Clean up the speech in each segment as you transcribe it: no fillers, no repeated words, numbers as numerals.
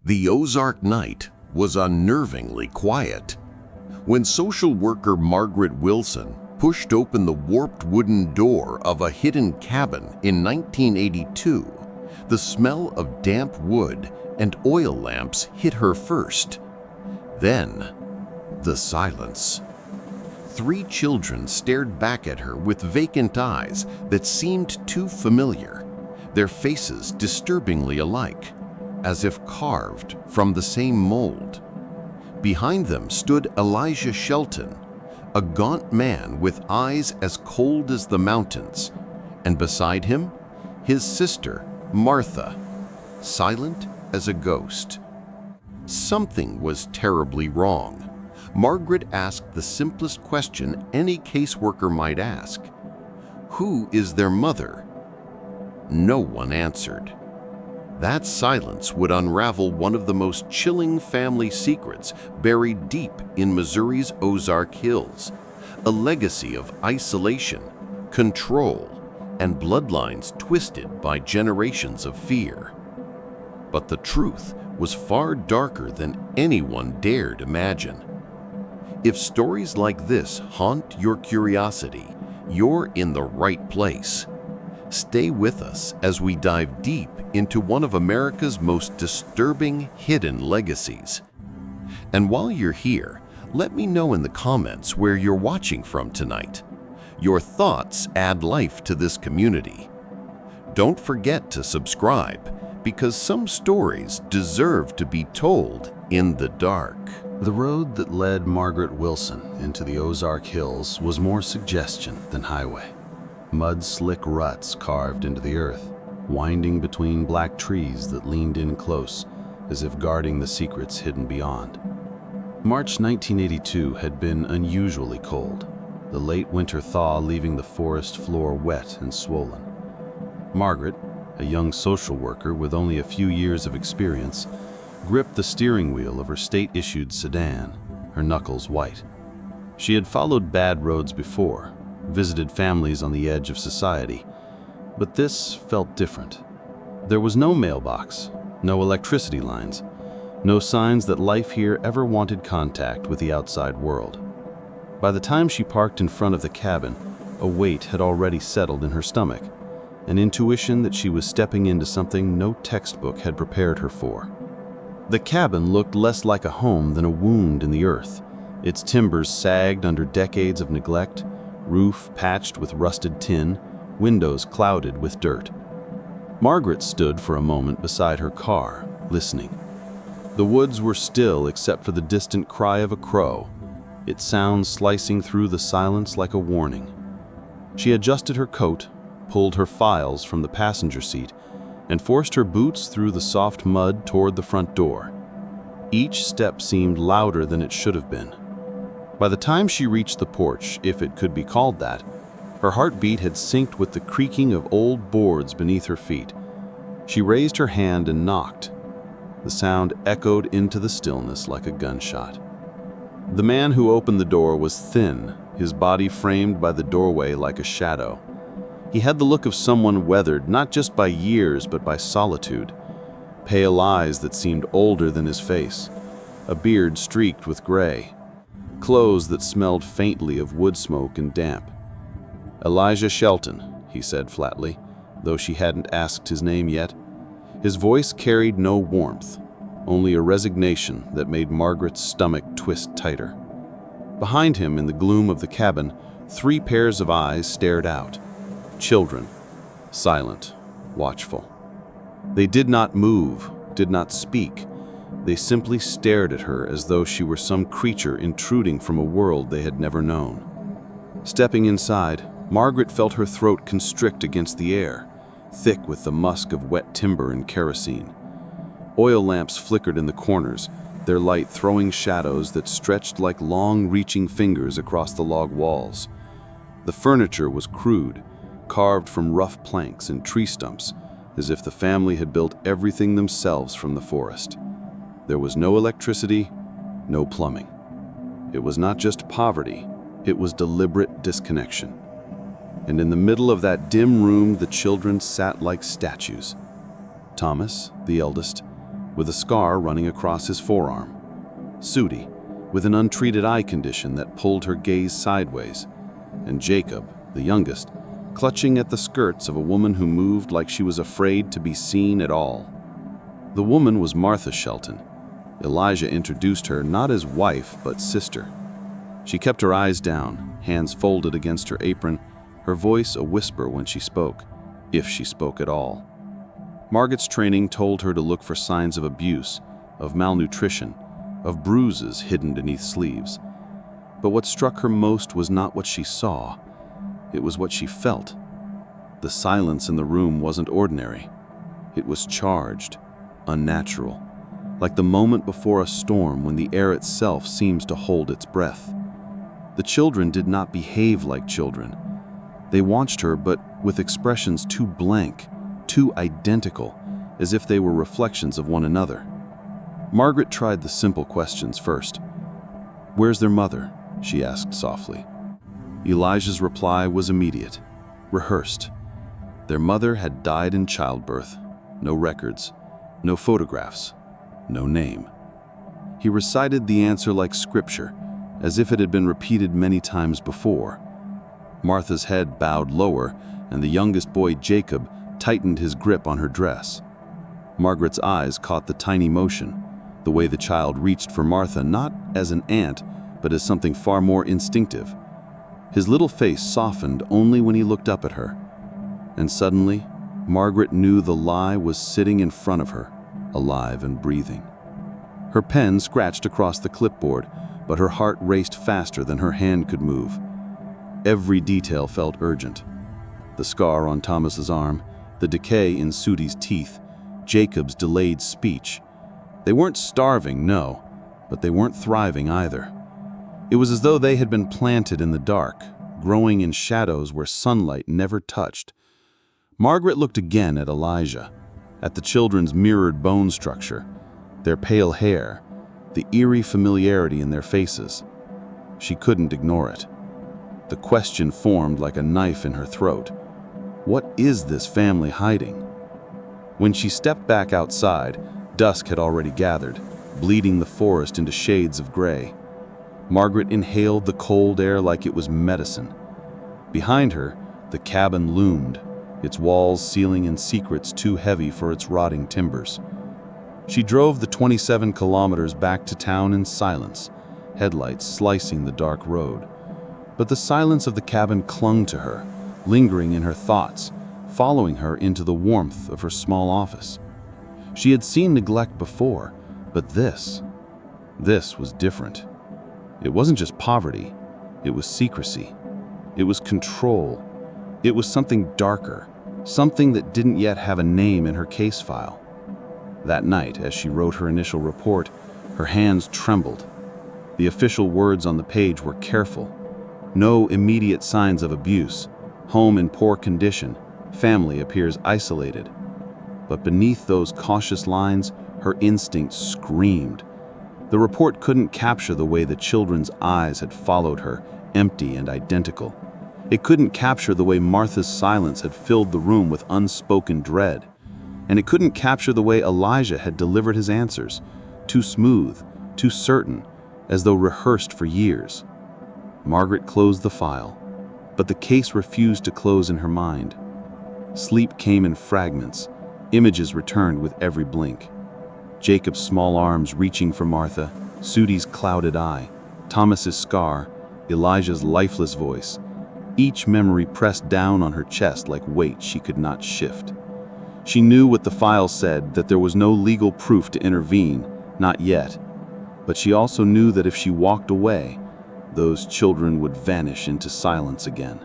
The Ozark night was unnervingly quiet. When social worker Margaret Wilson pushed open the warped wooden door of a hidden cabin in 1982, the smell of damp wood and oil lamps hit her first. Then, the silence. 3 children stared back at her with vacant eyes that seemed too familiar, their faces disturbingly alike, as if carved from the same mold. Behind them stood Elijah Shelton, a gaunt man with eyes as cold as the mountains, and beside him, his sister, Martha, silent as a ghost. Something was terribly wrong. Margaret asked the simplest question any caseworker might ask. Who is their mother? No one answered. That silence would unravel one of the most chilling family secrets buried deep in Missouri's Ozark Hills, a legacy of isolation, control, and bloodlines twisted by generations of fear. But the truth was far darker than anyone dared imagine. If stories like this haunt your curiosity, you're in the right place. Stay with us as we dive deep into one of America's most disturbing hidden legacies. And while you're here, let me know in the comments where you're watching from tonight. Your thoughts add life to this community. Don't forget to subscribe, because some stories deserve to be told in the dark. The road that led Margaret Wilson into the Ozark Hills was more suggestion than highway. Mud-slick ruts carved into the earth, winding between black trees that leaned in close, as if guarding the secrets hidden beyond. March 1982 had been unusually cold, the late winter thaw leaving the forest floor wet and swollen. Margaret, a young social worker with only a few years of experience, gripped the steering wheel of her state-issued sedan, her knuckles white. She had followed bad roads before, visited families on the edge of society, but this felt different. There was no mailbox, no electricity lines, no signs that life here ever wanted contact with the outside world. By the time she parked in front of the cabin, a weight had already settled in her stomach, an intuition that she was stepping into something no textbook had prepared her for. The cabin looked less like a home than a wound in the earth. Its timbers sagged under decades of neglect, roof patched with rusted tin, windows clouded with dirt. Margaret stood for a moment beside her car, listening. The woods were still except for the distant cry of a crow, its sound slicing through the silence like a warning. She adjusted her coat, pulled her files from the passenger seat, and forced her boots through the soft mud toward the front door. Each step seemed louder than it should have been. By the time she reached the porch, if it could be called that, her heartbeat had synced with the creaking of old boards beneath her feet. She raised her hand and knocked. The sound echoed into the stillness like a gunshot. The man who opened the door was thin, his body framed by the doorway like a shadow. He had the look of someone weathered not just by years but by solitude. Pale eyes that seemed older than his face, a beard streaked with gray, clothes that smelled faintly of wood smoke and damp. "Elijah Shelton," he said flatly, though she hadn't asked his name yet. His voice carried no warmth, only a resignation that made Margaret's stomach twist tighter. Behind him, in the gloom of the cabin, 3 pairs of eyes stared out. Children, silent, watchful. They did not move, did not speak. They simply stared at her as though she were some creature intruding from a world they had never known. Stepping inside, Margaret felt her throat constrict against the air, thick with the musk of wet timber and kerosene. Oil lamps flickered in the corners, their light throwing shadows that stretched like long-reaching fingers across the log walls. The furniture was crude, carved from rough planks and tree stumps, as if the family had built everything themselves from the forest. There was no electricity, no plumbing. It was not just poverty, it was deliberate disconnection. And in the middle of that dim room, the children sat like statues. Thomas, the eldest, with a scar running across his forearm. Sudi, with an untreated eye condition that pulled her gaze sideways. And Jacob, the youngest, clutching at the skirts of a woman who moved like she was afraid to be seen at all. The woman was Martha Shelton. Elijah introduced her not as wife, but sister. She kept her eyes down, hands folded against her apron, her voice a whisper when she spoke, if she spoke at all. Margaret's training told her to look for signs of abuse, of malnutrition, of bruises hidden beneath sleeves. But what struck her most was not what she saw, it was what she felt. The silence in the room wasn't ordinary. It was charged, unnatural, like the moment before a storm when the air itself seems to hold its breath. The children did not behave like children. They watched her, but with expressions too blank, too identical, as if they were reflections of one another. Margaret tried the simple questions first. "Where's their mother?" she asked softly. Elijah's reply was immediate, rehearsed. Their mother had died in childbirth. No records, no photographs, no name. He recited the answer like scripture, as if it had been repeated many times before. Martha's head bowed lower, and the youngest boy, Jacob, tightened his grip on her dress. Margaret's eyes caught the tiny motion, the way the child reached for Martha not as an aunt, but as something far more instinctive. His little face softened only when he looked up at her. And suddenly, Margaret knew the lie was sitting in front of her, alive and breathing. Her pen scratched across the clipboard, but her heart raced faster than her hand could move. Every detail felt urgent. The scar on Thomas's arm, the decay in Sudi's teeth, Jacob's delayed speech. They weren't starving, no, but they weren't thriving either. It was as though they had been planted in the dark, growing in shadows where sunlight never touched. Margaret looked again at Elijah, at the children's mirrored bone structure, their pale hair, the eerie familiarity in their faces. She couldn't ignore it. The question formed like a knife in her throat. What is this family hiding? When she stepped back outside, dusk had already gathered, bleeding the forest into shades of gray. Margaret inhaled the cold air like it was medicine. Behind her, the cabin loomed, its walls, ceiling, and secrets too heavy for its rotting timbers. She drove the 27 kilometers back to town in silence, headlights slicing the dark road. But the silence of the cabin clung to her, lingering in her thoughts, following her into the warmth of her small office. She had seen neglect before, but this was different. It wasn't just poverty, it was secrecy. It was control. It was something darker, something that didn't yet have a name in her case file. That night, as she wrote her initial report, her hands trembled. The official words on the page were careful. No immediate signs of abuse, home in poor condition, family appears isolated. But beneath those cautious lines, her instinct screamed. The report couldn't capture the way the children's eyes had followed her, empty and identical. It couldn't capture the way Martha's silence had filled the room with unspoken dread. And it couldn't capture the way Elijah had delivered his answers, too smooth, too certain, as though rehearsed for years. Margaret closed the file, but the case refused to close in her mind. Sleep came in fragments, images returned with every blink. Jacob's small arms reaching for Martha, Sudi's clouded eye, Thomas's scar, Elijah's lifeless voice. Each memory pressed down on her chest like weight she could not shift. She knew what the file said, that there was no legal proof to intervene, not yet. But she also knew that if she walked away, those children would vanish into silence again.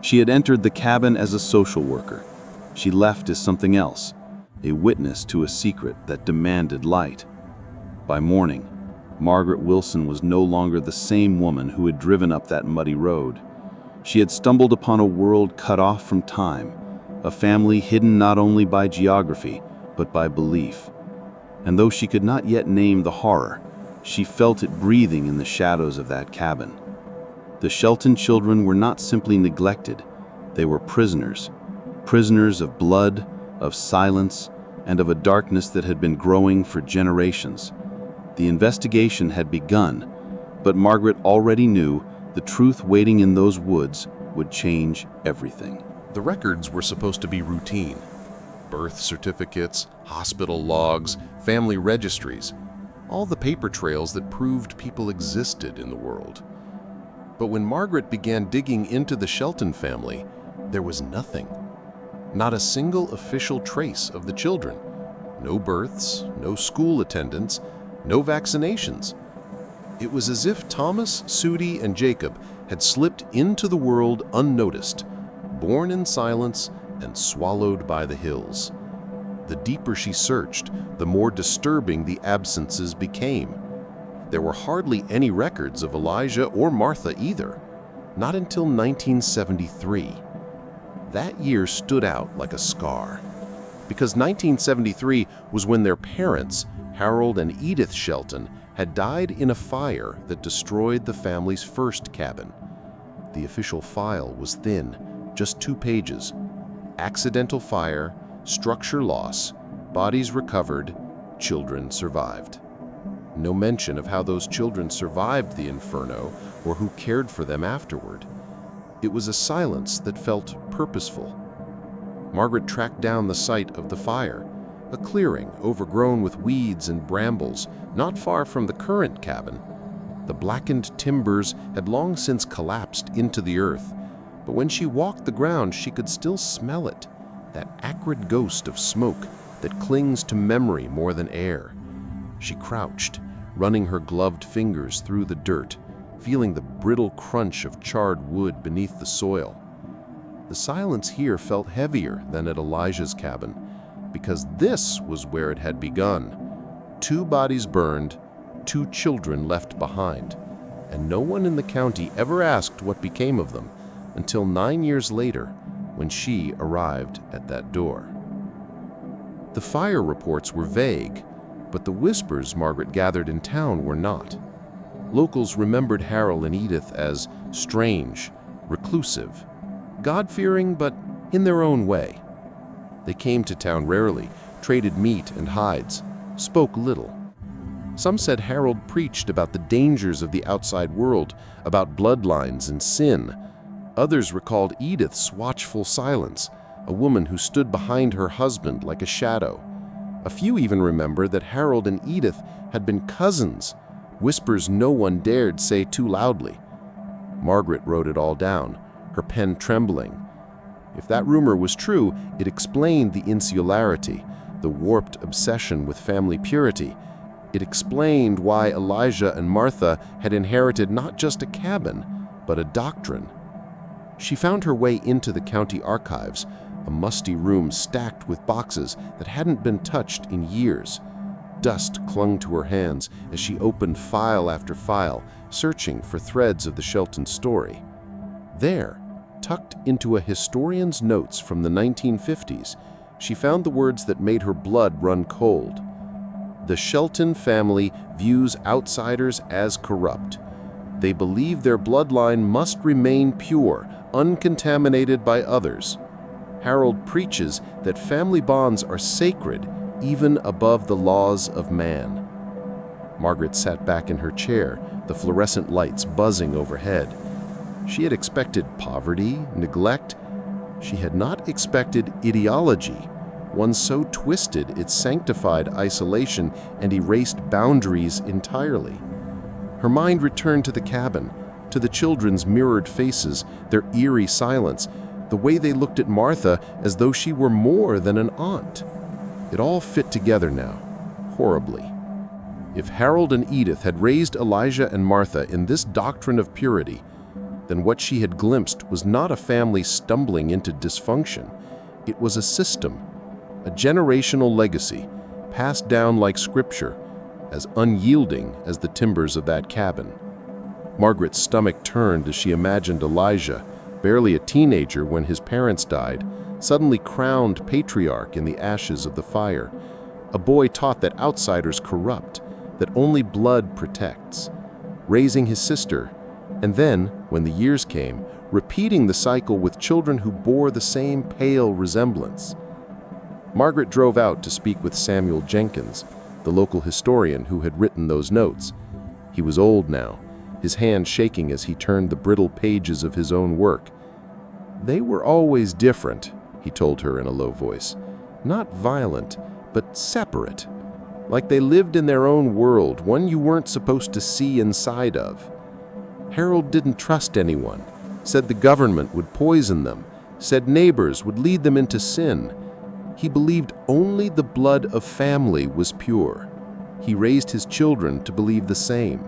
She had entered the cabin as a social worker. She left as something else, a witness to a secret that demanded light. By morning, Margaret Wilson was no longer the same woman who had driven up that muddy road. She had stumbled upon a world cut off from time, a family hidden not only by geography, but by belief. And though she could not yet name the horror, she felt it breathing in the shadows of that cabin. The Shelton children were not simply neglected, they were prisoners. Prisoners of blood, of silence, and of a darkness that had been growing for generations. The investigation had begun, but Margaret already knew the truth waiting in those woods would change everything. The records were supposed to be routine. Birth certificates, hospital logs, family registries, all the paper trails that proved people existed in the world. But when Margaret began digging into the Shelton family, there was nothing. Not a single official trace of the children. No births, no school attendance, no vaccinations. It was as if Thomas, Sudi, and Jacob had slipped into the world unnoticed, born in silence and swallowed by the hills. The deeper she searched, the more disturbing the absences became. There were hardly any records of Elijah or Martha either, not until 1973. That year stood out like a scar, because 1973 was when their parents, Harold and Edith Shelton, had died in a fire that destroyed the family's first cabin. The official file was thin, just 2 pages. Accidental fire, structure loss, bodies recovered, children survived. No mention of how those children survived the inferno or who cared for them afterward. It was a silence that felt purposeful. Margaret tracked down the site of the fire, a clearing overgrown with weeds and brambles not far from the current cabin. The blackened timbers had long since collapsed into the earth, but when she walked the ground she could still smell it, that acrid ghost of smoke that clings to memory more than air. She crouched, running her gloved fingers through the dirt, feeling the brittle crunch of charred wood beneath the soil. The silence here felt heavier than at Elijah's cabin, because this was where it had begun. 2 bodies burned, 2 children left behind, and no one in the county ever asked what became of them until 9 years later, when she arrived at that door. The fire reports were vague, but the whispers Margaret gathered in town were not. Locals remembered Harold and Edith as strange, reclusive, God-fearing, but in their own way. They came to town rarely, traded meat and hides, spoke little. Some said Harold preached about the dangers of the outside world, about bloodlines and sin. Others recalled Edith's watchful silence, a woman who stood behind her husband like a shadow. A few even remember that Harold and Edith had been cousins, whispers no one dared say too loudly. Margaret wrote it all down, her pen trembling. If that rumor was true, it explained the insularity, the warped obsession with family purity. It explained why Elijah and Martha had inherited not just a cabin, but a doctrine. She found her way into the county archives, a musty room stacked with boxes that hadn't been touched in years. Dust clung to her hands as she opened file after file, searching for threads of the Shelton story. There, tucked into a historian's notes from the 1950s, she found the words that made her blood run cold. The Shelton family views outsiders as corrupt. They believe their bloodline must remain pure, uncontaminated by others. Harold preaches that family bonds are sacred, even above the laws of man. Margaret sat back in her chair, the fluorescent lights buzzing overhead. She had expected poverty, neglect. She had not expected ideology, one so twisted it sanctified isolation and erased boundaries entirely. Her mind returned to the cabin, to the children's mirrored faces, their eerie silence, the way they looked at Martha as though she were more than an aunt. It all fit together now, horribly. If Harold and Edith had raised Elijah and Martha in this doctrine of purity, then what she had glimpsed was not a family stumbling into dysfunction. It was a system, a generational legacy, passed down like scripture, as unyielding as the timbers of that cabin. Margaret's stomach turned as she imagined Elijah, barely a teenager when his parents died, suddenly crowned patriarch in the ashes of the fire, a boy taught that outsiders corrupt, that only blood protects, raising his sister, and then, when the years came, repeating the cycle with children who bore the same pale resemblance. Margaret drove out to speak with Samuel Jenkins, the local historian who had written those notes. He was old now, his hand shaking as he turned the brittle pages of his own work. "They were always different," he told her in a low voice. "Not violent, but separate. Like they lived in their own world, one you weren't supposed to see inside of. Harold didn't trust anyone, said the government would poison them, said neighbors would lead them into sin. He believed only the blood of family was pure. He raised his children to believe the same."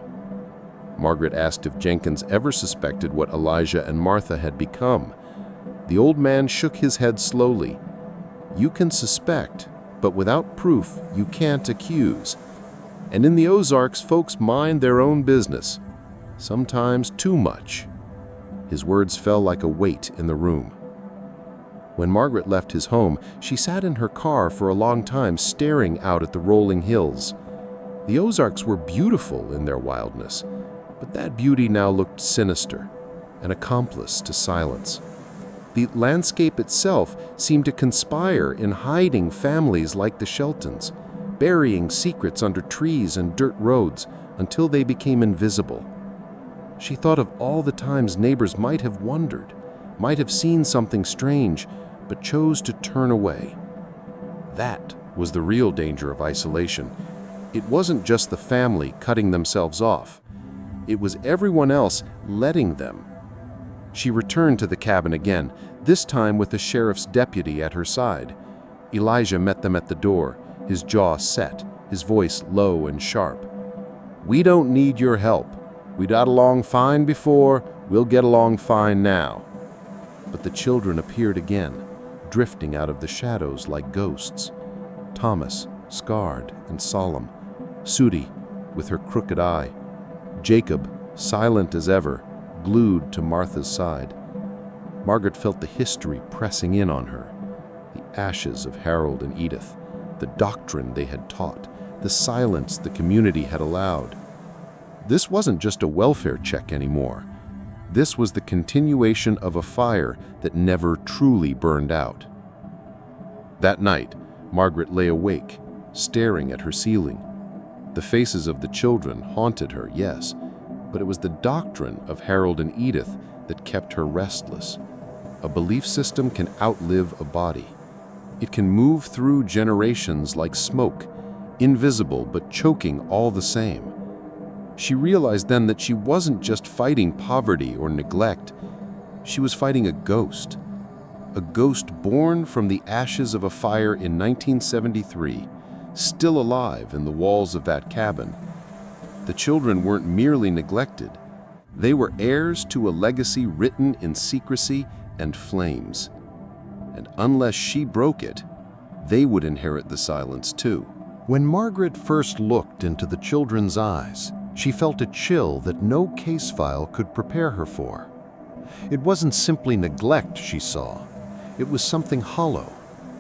Margaret asked if Jenkins ever suspected what Elijah and Martha had become. The old man shook his head slowly. "You can suspect, but without proof, you can't accuse. And in the Ozarks, folks mind their own business. Sometimes too much." His words fell like a weight in the room. When Margaret left his home, she sat in her car for a long time staring out at the rolling hills. The Ozarks were beautiful in their wildness, but that beauty now looked sinister, an accomplice to silence. The landscape itself seemed to conspire in hiding families like the Sheltons, burying secrets under trees and dirt roads until they became invisible. She thought of all the times neighbors might have wondered, might have seen something strange, but chose to turn away. That was the real danger of isolation. It wasn't just the family cutting themselves off. It was everyone else letting them. She returned to the cabin again, this time with the sheriff's deputy at her side. Elijah met them at the door, his jaw set, his voice low and sharp. "We don't need your help. We got along fine before, we'll get along fine now." But the children appeared again, drifting out of the shadows like ghosts. Thomas, scarred and solemn. Sudi, with her crooked eye. Jacob, silent as ever, glued to Martha's side. Margaret felt the history pressing in on her. The ashes of Harold and Edith, the doctrine they had taught, the silence the community had allowed. This wasn't just a welfare check anymore. This was the continuation of a fire that never truly burned out. That night, Margaret lay awake, staring at her ceiling. The faces of the children haunted her, yes, but it was the doctrine of Harold and Edith that kept her restless. A belief system can outlive a body. It can move through generations like smoke, invisible but choking all the same. She realized then that she wasn't just fighting poverty or neglect. She was fighting a ghost born from the ashes of a fire in 1973, still alive in the walls of that cabin. The children weren't merely neglected. They were heirs to a legacy written in secrecy and flames. And unless she broke it, they would inherit the silence too. When Margaret first looked into the children's eyes, she felt a chill that no case file could prepare her for. It wasn't simply neglect she saw. It was something hollow,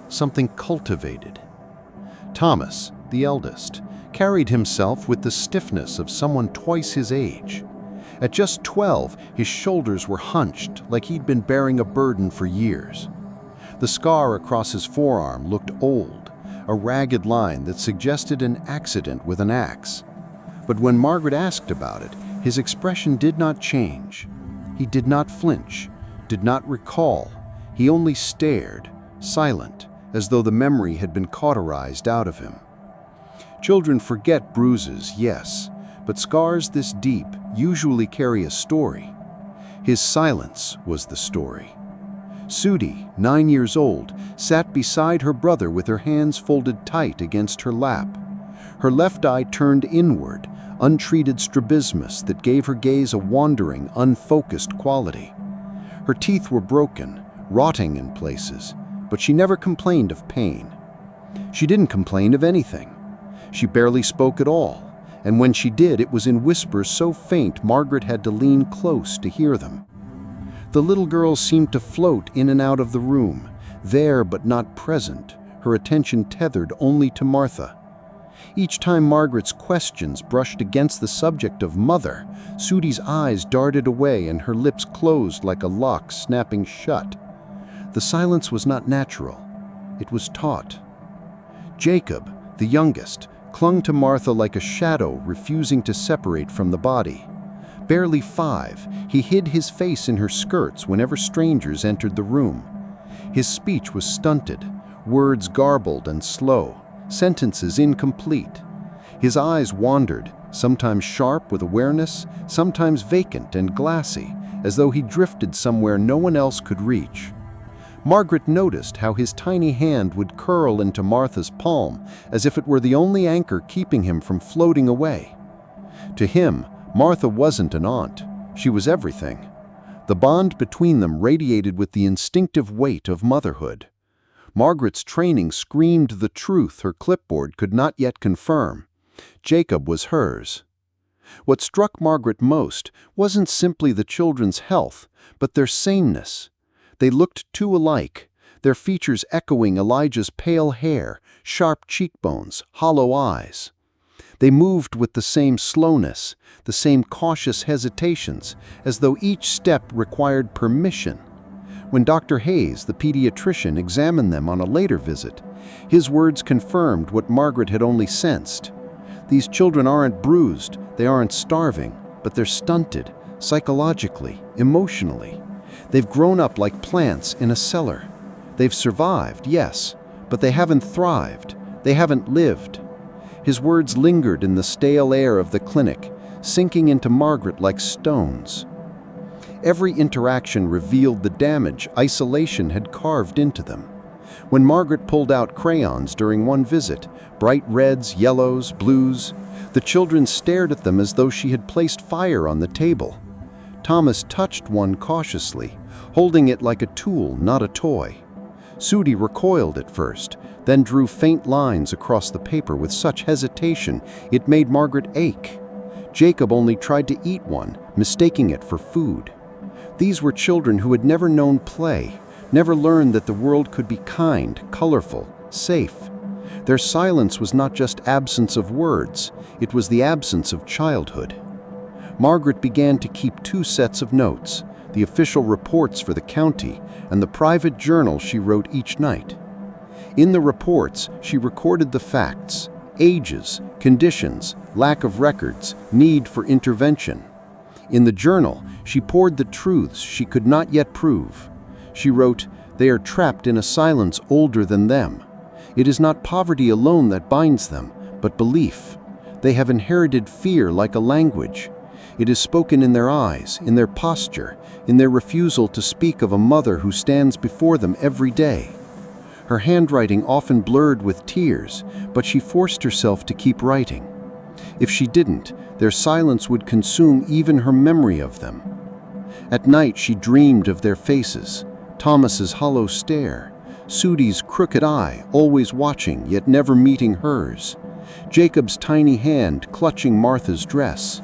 something cultivated. Thomas, the eldest, carried himself with the stiffness of someone twice his age. At just 12, his shoulders were hunched like he'd been bearing a burden for years. The scar across his forearm looked old, a ragged line that suggested an accident with an axe. But when Margaret asked about it, his expression did not change. He did not flinch, did not recall. He only stared, silent, as though the memory had been cauterized out of him. Children forget bruises, yes, but scars this deep usually carry a story. His silence was the story. Sudi, 9 years old, sat beside her brother with her hands folded tight against her lap. Her left eye turned inward, untreated strabismus that gave her gaze a wandering, unfocused quality. Her teeth were broken, rotting in places, but she never complained of pain. She didn't complain of anything. She barely spoke at all, and when she did, it was in whispers so faint Margaret had to lean close to hear them. The little girl seemed to float in and out of the room, there but not present, her attention tethered only to Martha. Each time Margaret's questions brushed against the subject of mother, Sudi's eyes darted away and her lips closed like a lock snapping shut. The silence was not natural. It was taught, Jacob, the youngest, clung to Martha like a shadow, refusing to separate from the body. Barely 5, he hid his face in her skirts whenever strangers entered the room. His speech was stunted, words garbled and slow, sentences incomplete. His eyes wandered, sometimes sharp with awareness, sometimes vacant and glassy, as though he drifted somewhere no one else could reach. Margaret noticed how his tiny hand would curl into Martha's palm, as if it were the only anchor keeping him from floating away. To him, Martha wasn't an aunt. She was everything. The bond between them radiated with the instinctive weight of motherhood. Margaret's training screamed the truth her clipboard could not yet confirm. Jacob was hers. What struck Margaret most wasn't simply the children's health, but their sameness. They looked too alike, their features echoing Elijah's pale hair, sharp cheekbones, hollow eyes. They moved with the same slowness, the same cautious hesitations, as though each step required permission. When Dr. Hayes, the pediatrician, examined them on a later visit, his words confirmed what Margaret had only sensed. These children aren't bruised, they aren't starving, but they're stunted, psychologically, emotionally. They've grown up like plants in a cellar. They've survived, yes, but they haven't thrived, they haven't lived. His words lingered in the stale air of the clinic, sinking into Margaret like stones. Every interaction revealed the damage isolation had carved into them. When Margaret pulled out crayons during one visit, bright reds, yellows, blues, the children stared at them as though she had placed fire on the table. Thomas touched one cautiously, holding it like a tool, not a toy. Sudi recoiled at first, then drew faint lines across the paper with such hesitation it made Margaret ache. Jacob only tried to eat one, mistaking it for food. These were children who had never known play, never learned that the world could be kind, colorful, safe. Their silence was not just absence of words, it was the absence of childhood. Margaret began to keep 2 sets of notes, the official reports for the county and the private journal she wrote each night. In the reports, she recorded the facts, ages, conditions, lack of records, need for intervention. In the journal, she poured the truths she could not yet prove. She wrote, "They are trapped in a silence older than them. It is not poverty alone that binds them, but belief. They have inherited fear like a language. It is spoken in their eyes, in their posture, in their refusal to speak of a mother who stands before them every day." Her handwriting often blurred with tears, but she forced herself to keep writing. If she didn't, their silence would consume even her memory of them. At night she dreamed of their faces, Thomas's hollow stare, Sudi's crooked eye, always watching yet never meeting hers, Jacob's tiny hand clutching Martha's dress.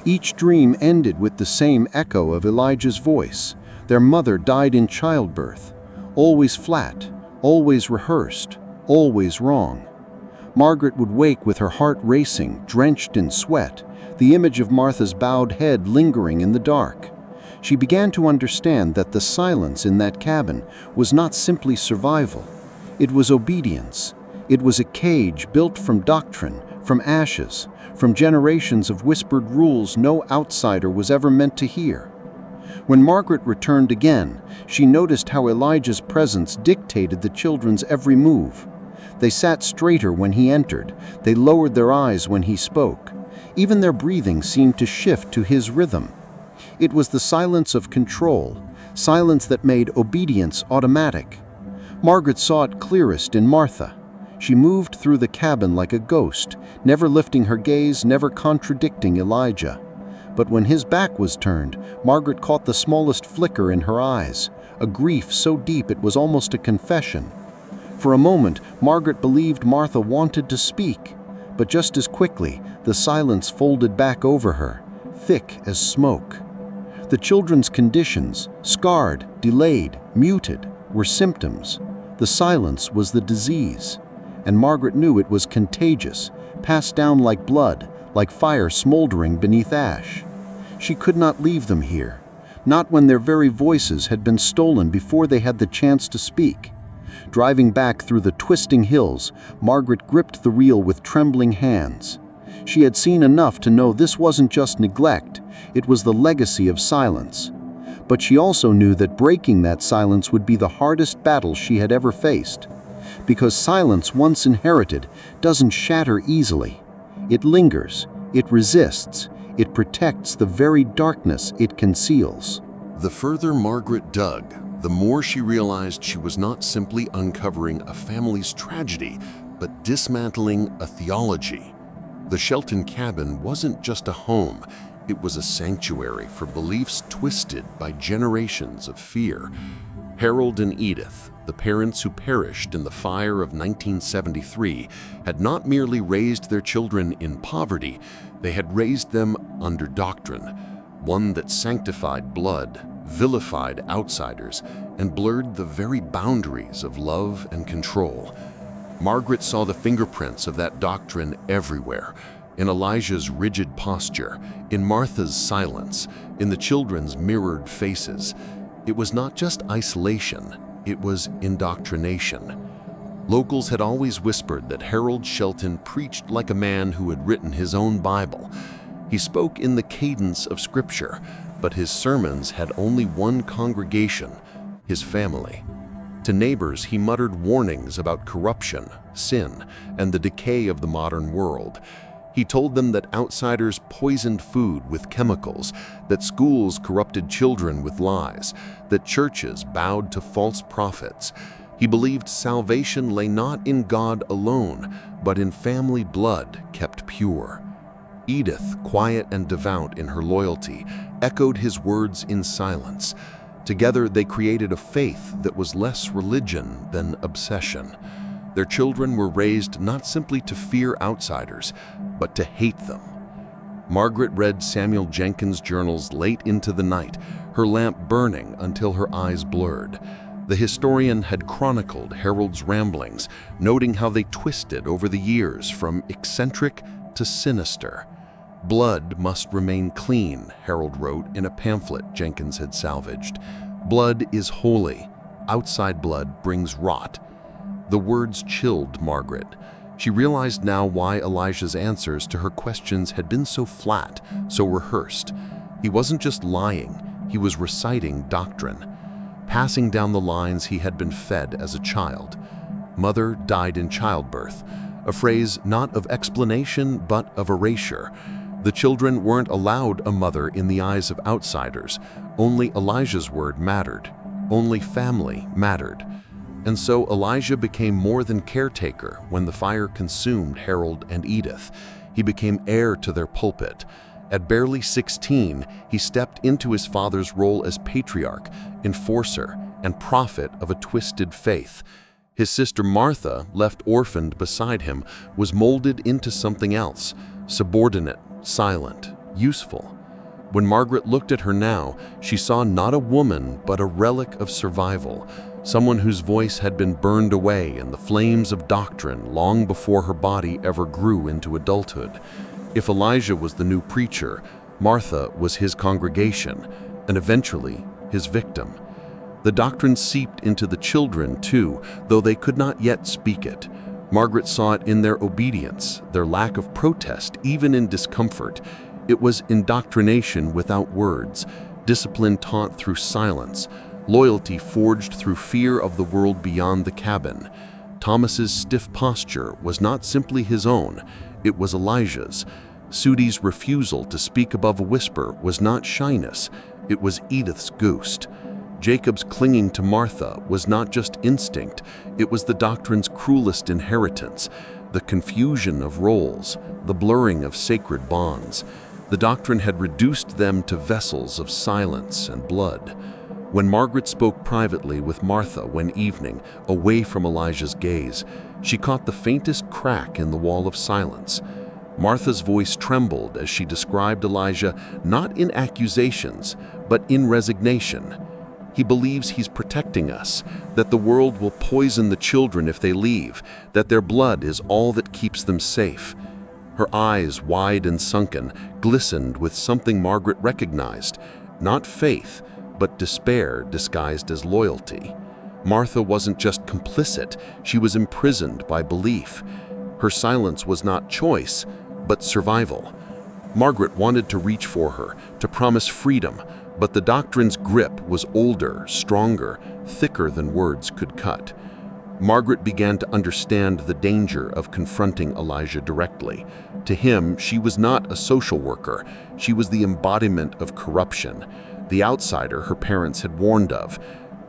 Each dream ended with the same echo of Elijah's voice. Their mother died in childbirth, always flat, always rehearsed, always wrong. Margaret would wake with her heart racing, drenched in sweat, the image of Martha's bowed head lingering in the dark. She began to understand that the silence in that cabin was not simply survival. It was obedience. It was a cage built from doctrine, from ashes, from generations of whispered rules no outsider was ever meant to hear. When Margaret returned again, she noticed how Elijah's presence dictated the children's every move. They sat straighter when he entered. They lowered their eyes when he spoke. Even their breathing seemed to shift to his rhythm. It was the silence of control, silence that made obedience automatic. Margaret saw it clearest in Martha. She moved through the cabin like a ghost, never lifting her gaze, never contradicting Elijah. But when his back was turned, Margaret caught the smallest flicker in her eyes, a grief so deep it was almost a confession. For a moment, Margaret believed Martha wanted to speak, but just as quickly, the silence folded back over her, thick as smoke. The children's conditions, scarred, delayed, muted, were symptoms. The silence was the disease, and Margaret knew it was contagious, passed down like blood, like fire smoldering beneath ash. She could not leave them here, not when their very voices had been stolen before they had the chance to speak. Driving back through the twisting hills, Margaret gripped the wheel with trembling hands. She had seen enough to know this wasn't just neglect, it was the legacy of silence. But she also knew that breaking that silence would be the hardest battle she had ever faced. Because silence, once inherited, doesn't shatter easily. It lingers, it resists, it protects the very darkness it conceals. The further Margaret dug, the more she realized she was not simply uncovering a family's tragedy, but dismantling a theology. The Shelton cabin wasn't just a home, it was a sanctuary for beliefs twisted by generations of fear. Harold and Edith, the parents who perished in the fire of 1973, had not merely raised their children in poverty, they had raised them under doctrine, one that sanctified blood, vilified outsiders, and blurred the very boundaries of love and control. Margaret saw the fingerprints of that doctrine everywhere, in Elijah's rigid posture, in Martha's silence, in the children's mirrored faces. It was not just isolation, it was indoctrination. Locals had always whispered that Harold Shelton preached like a man who had written his own Bible. He spoke in the cadence of Scripture, but his sermons had only one congregation, his family. To neighbors, he muttered warnings about corruption, sin, and the decay of the modern world. He told them that outsiders poisoned food with chemicals, that schools corrupted children with lies, that churches bowed to false prophets. He believed salvation lay not in God alone, but in family blood kept pure. Edith, quiet and devout in her loyalty, echoed his words in silence. Together they created a faith that was less religion than obsession. Their children were raised not simply to fear outsiders, but to hate them. Margaret read Samuel Jenkins' journals late into the night, her lamp burning until her eyes blurred. The historian had chronicled Harold's ramblings, noting how they twisted over the years from eccentric to sinister. Blood must remain clean, Harold wrote in a pamphlet Jenkins had salvaged. Blood is holy. Outside blood brings rot. The words chilled Margaret. She realized now why Elijah's answers to her questions had been so flat, so rehearsed. He wasn't just lying, he was reciting doctrine, passing down the lines he had been fed as a child. Mother died in childbirth, a phrase not of explanation but of erasure. The children weren't allowed a mother in the eyes of outsiders. Only Elijah's word mattered. Only family mattered. And so Elijah became more than caretaker when the fire consumed Harold and Edith. He became heir to their pulpit. At barely 16, he stepped into his father's role as patriarch, enforcer, and prophet of a twisted faith. His sister Martha, left orphaned beside him, was molded into something else, subordinate, silent, useful. When Margaret looked at her now, she saw not a woman but a relic of survival, someone whose voice had been burned away in the flames of doctrine long before her body ever grew into adulthood. If Elijah was the new preacher, Martha was his congregation, and eventually his victim. The doctrine seeped into the children too, though they could not yet speak it. Margaret saw it in their obedience, their lack of protest, even in discomfort. It was indoctrination without words, discipline taught through silence, loyalty forged through fear of the world beyond the cabin. Thomas's stiff posture was not simply his own, it was Elijah's. Sudi's refusal to speak above a whisper was not shyness, it was Edith's ghost. Jacob's clinging to Martha was not just instinct, it was the doctrine's cruelest inheritance, the confusion of roles, the blurring of sacred bonds. The doctrine had reduced them to vessels of silence and blood. When Margaret spoke privately with Martha one evening, away from Elijah's gaze, she caught the faintest crack in the wall of silence. Martha's voice trembled as she described Elijah not in accusations, but in resignation. He believes he's protecting us, that the world will poison the children if they leave, that their blood is all that keeps them safe. Her eyes, wide and sunken, glistened with something Margaret recognized, not faith, but despair disguised as loyalty. Martha wasn't just complicit, she was imprisoned by belief. Her silence was not choice, but survival. Margaret wanted to reach for her, to promise freedom, but the doctrine's grip was older, stronger, thicker than words could cut. Margaret began to understand the danger of confronting Elijah directly. To him, she was not a social worker. She was the embodiment of corruption, the outsider her parents had warned of.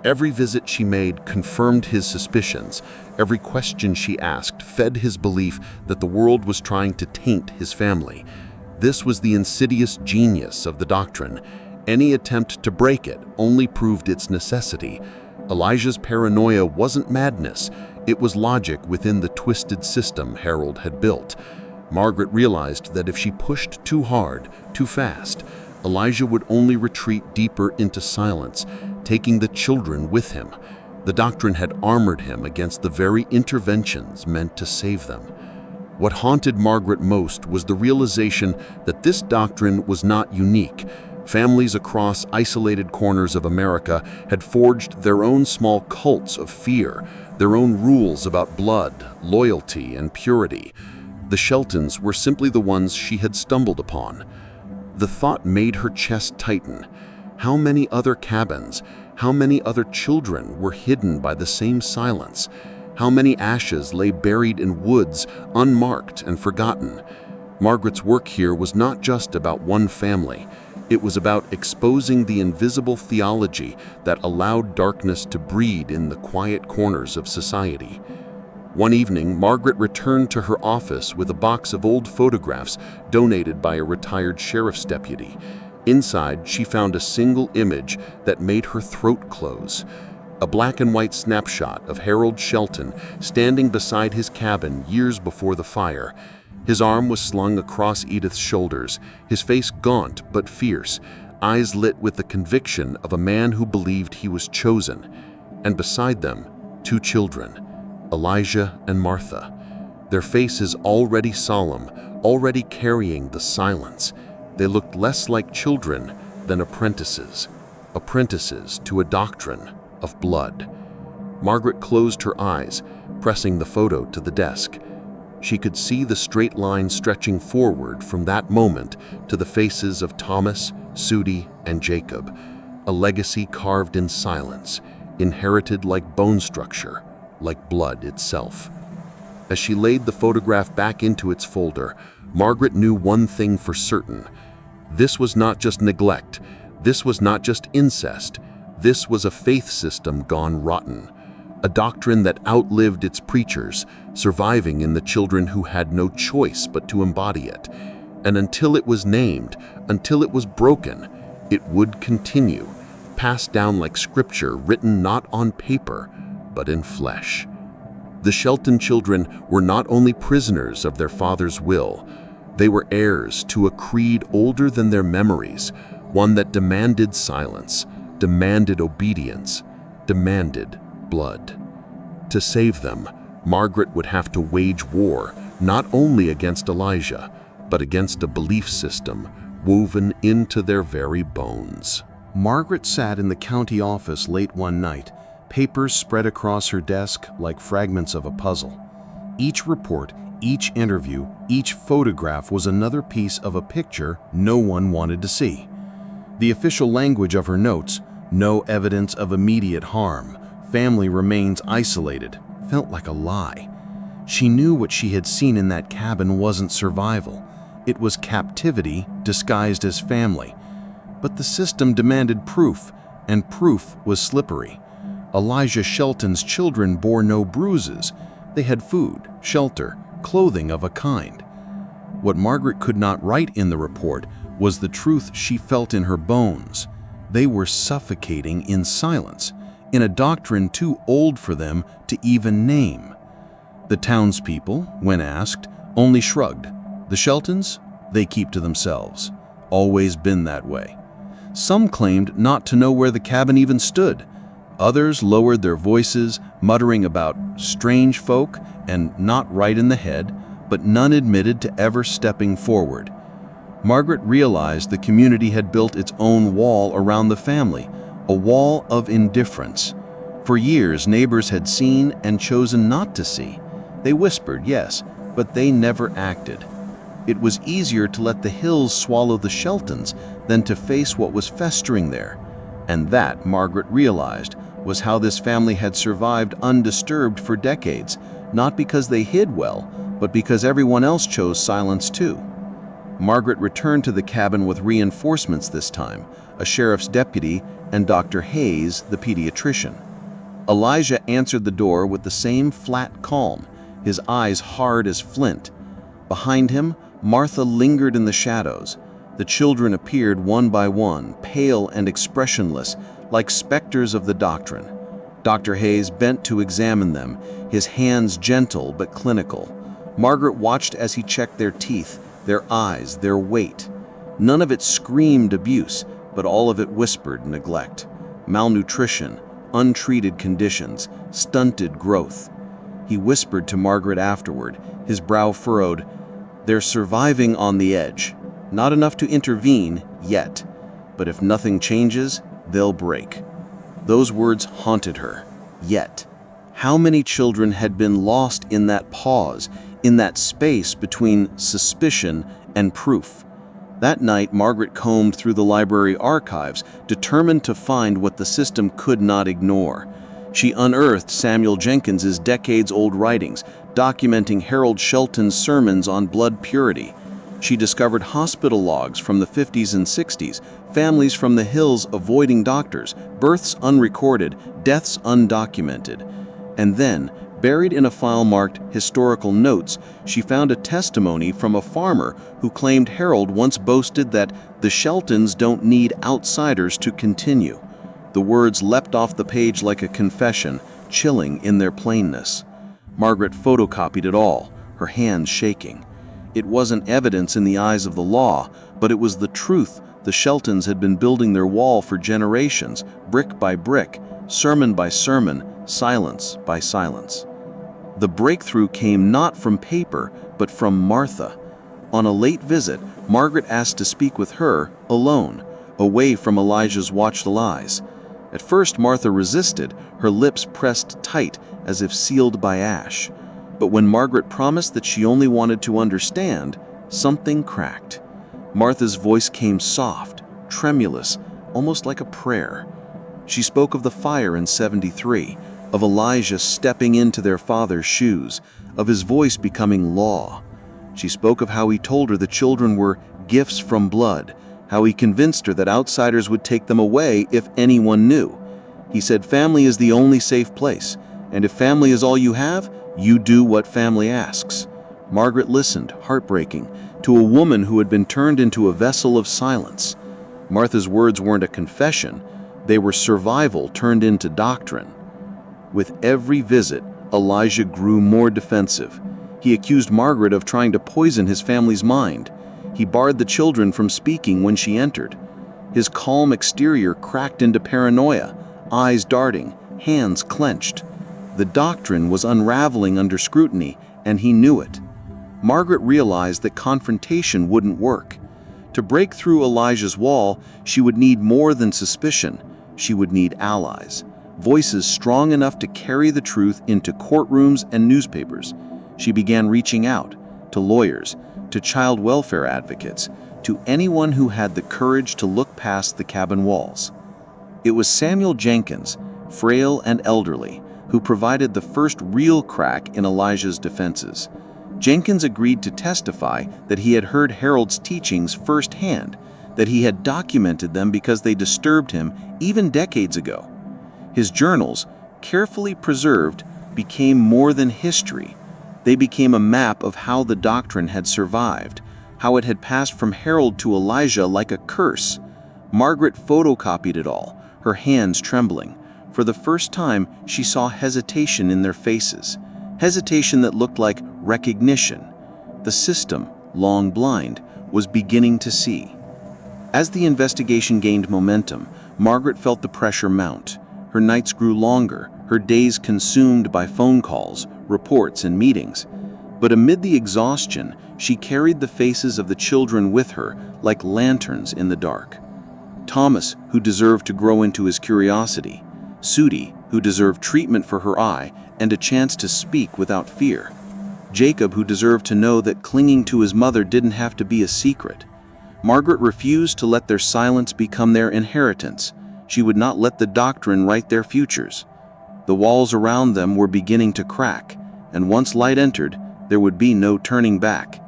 Every visit she made confirmed his suspicions. Every question she asked fed his belief that the world was trying to taint his family. This was the insidious genius of the doctrine. Any attempt to break it only proved its necessity. Elijah's paranoia wasn't madness, it was logic within the twisted system Harold had built. Margaret realized that if she pushed too hard, too fast, Elijah would only retreat deeper into silence, taking the children with him. The doctrine had armored him against the very interventions meant to save them. What haunted Margaret most was the realization that this doctrine was not unique. Families across isolated corners of America had forged their own small cults of fear, their own rules about blood, loyalty, and purity. The Sheltons were simply the ones she had stumbled upon. The thought made her chest tighten. How many other cabins, how many other children were hidden by the same silence? How many ashes lay buried in woods, unmarked and forgotten? Margaret's work here was not just about one family. It was about exposing the invisible theology that allowed darkness to breed in the quiet corners of society. One evening, Margaret returned to her office with a box of old photographs donated by a retired sheriff's deputy. Inside, she found a single image that made her throat close. A black and white snapshot of Harold Shelton standing beside his cabin years before the fire. His arm was slung across Edith's shoulders, his face gaunt but fierce, eyes lit with the conviction of a man who believed he was chosen. And beside them, two children, Elijah and Martha. Their faces already solemn, already carrying the silence. They looked less like children than apprentices to a doctrine of blood. Margaret closed her eyes, pressing the photo to the desk. She could see the straight line stretching forward from that moment to the faces of Thomas, Sudi, and Jacob, a legacy carved in silence, inherited like bone structure, like blood itself. As she laid the photograph back into its folder, Margaret knew one thing for certain. This was not just neglect. This was not just incest. This was a faith system gone rotten. A doctrine that outlived its preachers, surviving in the children who had no choice but to embody it. And until it was named, until it was broken, it would continue, passed down like scripture written not on paper, but in flesh. The Shelton children were not only prisoners of their father's will, they were heirs to a creed older than their memories, one that demanded silence, demanded obedience, demanded blood. To save them, Margaret would have to wage war not only against Elijah, but against a belief system woven into their very bones. Margaret sat in the county office late one night, papers spread across her desk like fragments of a puzzle. Each report, each interview, each photograph was another piece of a picture no one wanted to see. The official language of her notes, no evidence of immediate harm, family remains isolated, felt like a lie. She knew what she had seen in that cabin wasn't survival. It was captivity disguised as family. But the system demanded proof, and proof was slippery. Elijah Shelton's children bore no bruises. They had food, shelter, clothing of a kind. What Margaret could not write in the report was the truth she felt in her bones. They were suffocating in silence, in a doctrine too old for them to even name. The townspeople, when asked, only shrugged. The Sheltons, they keep to themselves. Always been that way. Some claimed not to know where the cabin even stood. Others lowered their voices, muttering about strange folk and not right in the head, but none admitted to ever stepping forward. Margaret realized the community had built its own wall around the family, a wall of indifference. For years, neighbors had seen and chosen not to see. They whispered, yes, but they never acted. It was easier to let the hills swallow the Sheltons than to face what was festering there. And that, Margaret realized, was how this family had survived undisturbed for decades, not because they hid well, but because everyone else chose silence too. Margaret returned to the cabin with reinforcements this time, a sheriff's deputy and Dr. Hayes, the pediatrician. Elijah answered the door with the same flat calm, his eyes hard as flint. Behind him, Martha lingered in the shadows. The children appeared one by one, pale and expressionless, like specters of the doctrine. Dr. Hayes bent to examine them, his hands gentle but clinical. Margaret watched as he checked their teeth, their eyes, their weight. None of it screamed abuse, but all of it whispered neglect, malnutrition, untreated conditions, stunted growth. He whispered to Margaret afterward, his brow furrowed, "They're surviving on the edge. Not enough to intervene yet, but if nothing changes, they'll break." Those words haunted her. Yet, how many children had been lost in that pause, in that space between suspicion and proof? That night, Margaret combed through the library archives, determined to find what the system could not ignore. She unearthed Samuel Jenkins's decades-old writings, documenting Harold Shelton's sermons on blood purity. She discovered hospital logs from the 50s and 60s, families from the hills avoiding doctors, births unrecorded, deaths undocumented. And then, buried in a file marked Historical Notes, she found a testimony from a farmer who claimed Harold once boasted that the Sheltons don't need outsiders to continue. The words leapt off the page like a confession, chilling in their plainness. Margaret photocopied it all, her hands shaking. It wasn't evidence in the eyes of the law, but it was the truth. The Sheltons had been building their wall for generations, brick by brick, sermon by sermon, silence by silence. The breakthrough came not from paper, but from Martha. On a late visit, Margaret asked to speak with her, alone, away from Elijah's watchful eyes. At first, Martha resisted, her lips pressed tight as if sealed by ash. But when Margaret promised that she only wanted to understand, something cracked. Martha's voice came soft, tremulous, almost like a prayer. She spoke of the fire in 73, of Elijah stepping into their father's shoes, of his voice becoming law. She spoke of how he told her the children were gifts from blood, how he convinced her that outsiders would take them away if anyone knew. He said family is the only safe place, and if family is all you have, you do what family asks. Margaret listened, heartbreaking, to a woman who had been turned into a vessel of silence. Martha's words weren't a confession, they were survival turned into doctrine. With every visit, Elijah grew more defensive. He accused Margaret of trying to poison his family's mind. He barred the children from speaking when she entered. His calm exterior cracked into paranoia, eyes darting, hands clenched. The doctrine was unraveling under scrutiny, and he knew it. Margaret realized that confrontation wouldn't work. To break through Elijah's wall, she would need more than suspicion. She would need allies, voices strong enough to carry the truth into courtrooms and newspapers. She began reaching out to lawyers, to child welfare advocates, to anyone who had the courage to look past the cabin walls. It was Samuel Jenkins, frail and elderly, who provided the first real crack in Elijah's defenses. Jenkins agreed to testify that he had heard Harold's teachings firsthand, that he had documented them because they disturbed him even decades ago. His journals, carefully preserved, became more than history. They became a map of how the doctrine had survived, how it had passed from Harold to Elijah like a curse. Margaret photocopied it all, her hands trembling. For the first time, she saw hesitation in their faces, hesitation that looked like recognition. The system, long blind, was beginning to see. As the investigation gained momentum, Margaret felt the pressure mount. Her nights grew longer, her days consumed by phone calls, reports, and meetings. But amid the exhaustion, she carried the faces of the children with her like lanterns in the dark. Thomas, who deserved to grow into his curiosity. Sudi, who deserved treatment for her eye and a chance to speak without fear. Jacob, who deserved to know that clinging to his mother didn't have to be a secret. Margaret refused to let their silence become their inheritance. She would not let the doctrine write their futures. The walls around them were beginning to crack, and once light entered, there would be no turning back.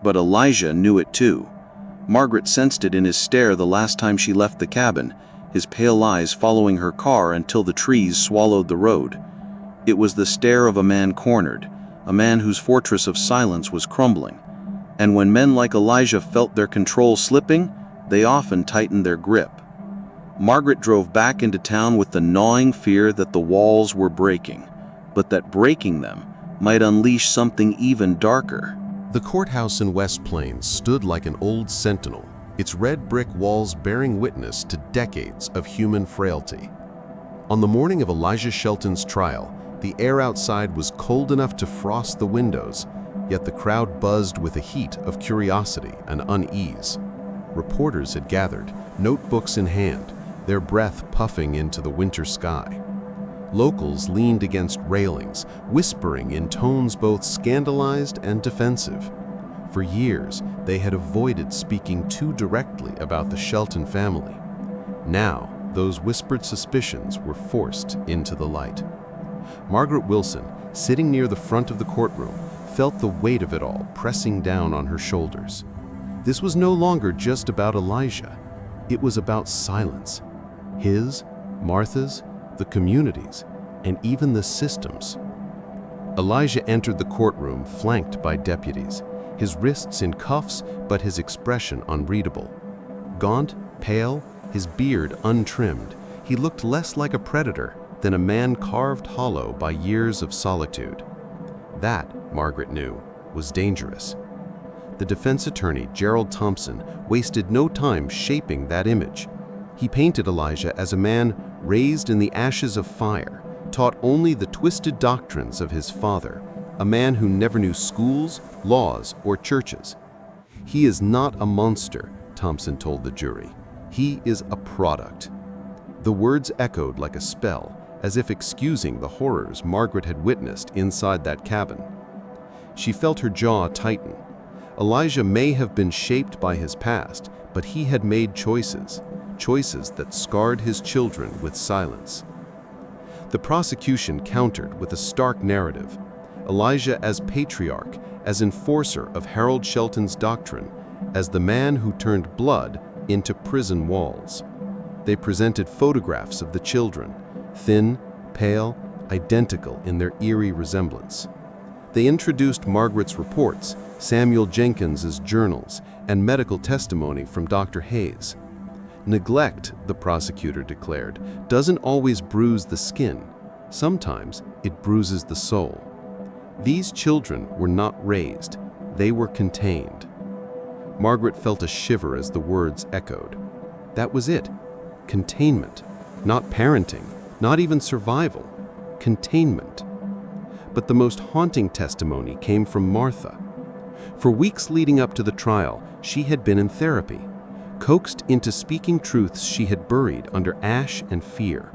But Elijah knew it too. Margaret sensed it in his stare the last time she left the cabin, his pale eyes following her car until the trees swallowed the road. It was the stare of a man cornered, a man whose fortress of silence was crumbling. And when men like Elijah felt their control slipping, they often tightened their grip. Margaret drove back into town with the gnawing fear that the walls were breaking, but that breaking them might unleash something even darker. The courthouse in West Plains stood like an old sentinel, its red brick walls bearing witness to decades of human frailty. On the morning of Elijah Shelton's trial, the air outside was cold enough to frost the windows, yet the crowd buzzed with a heat of curiosity and unease. Reporters had gathered, notebooks in hand, their breath puffing into the winter sky. Locals leaned against railings, whispering in tones both scandalized and defensive. For years, they had avoided speaking too directly about the Shelton family. Now, those whispered suspicions were forced into the light. Margaret Wilson, sitting near the front of the courtroom, felt the weight of it all pressing down on her shoulders. This was no longer just about Elijah. It was about silence. His, Martha's, the community's, and even the system's. Elijah entered the courtroom flanked by deputies, his wrists in cuffs but his expression unreadable. Gaunt, pale, his beard untrimmed, he looked less like a predator than a man carved hollow by years of solitude. That, Margaret knew, was dangerous. The defense attorney, Gerald Thompson, wasted no time shaping that image. He painted Elijah as a man raised in the ashes of fire, taught only the twisted doctrines of his father, a man who never knew schools, laws, or churches. He is not a monster, Thompson told the jury. He is a product. The words echoed like a spell, as if excusing the horrors Margaret had witnessed inside that cabin. She felt her jaw tighten. Elijah may have been shaped by his past, but he had made choices that scarred his children with silence. The prosecution countered with a stark narrative. Elijah as patriarch, as enforcer of Harold Shelton's doctrine, as the man who turned blood into prison walls. They presented photographs of the children, thin, pale, identical in their eerie resemblance. They introduced Margaret's reports, Samuel Jenkins's journals, and medical testimony from Dr. Hayes. Neglect, the prosecutor declared, doesn't always bruise the skin. Sometimes it bruises the soul. These children were not raised, they were contained. Margaret felt a shiver as the words echoed. That was it. Containment. Not parenting, not even survival. Containment. But the most haunting testimony came from Martha. For weeks leading up to the trial, she had been in therapy, coaxed into speaking truths she had buried under ash and fear.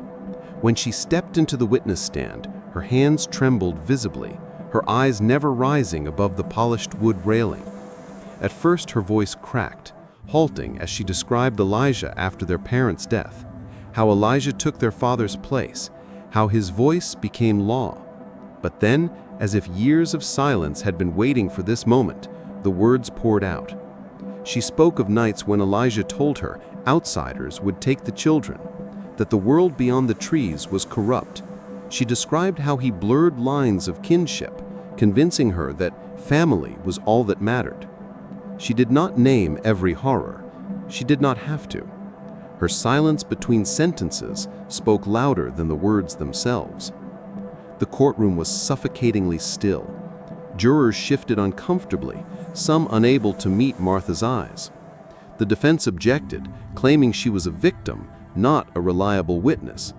When she stepped into the witness stand, her hands trembled visibly, her eyes never rising above the polished wood railing. At first her voice cracked, halting as she described Elijah after their parents' death, how Elijah took their father's place, how his voice became law. But then, as if years of silence had been waiting for this moment, the words poured out. She spoke of nights when Elijah told her outsiders would take the children, that the world beyond the trees was corrupt. She described how he blurred lines of kinship, convincing her that family was all that mattered. She did not name every horror. She did not have to. Her silence between sentences spoke louder than the words themselves. The courtroom was suffocatingly still. Jurors shifted uncomfortably, some unable to meet Martha's eyes. The defense objected, claiming she was a victim, not a reliable witness.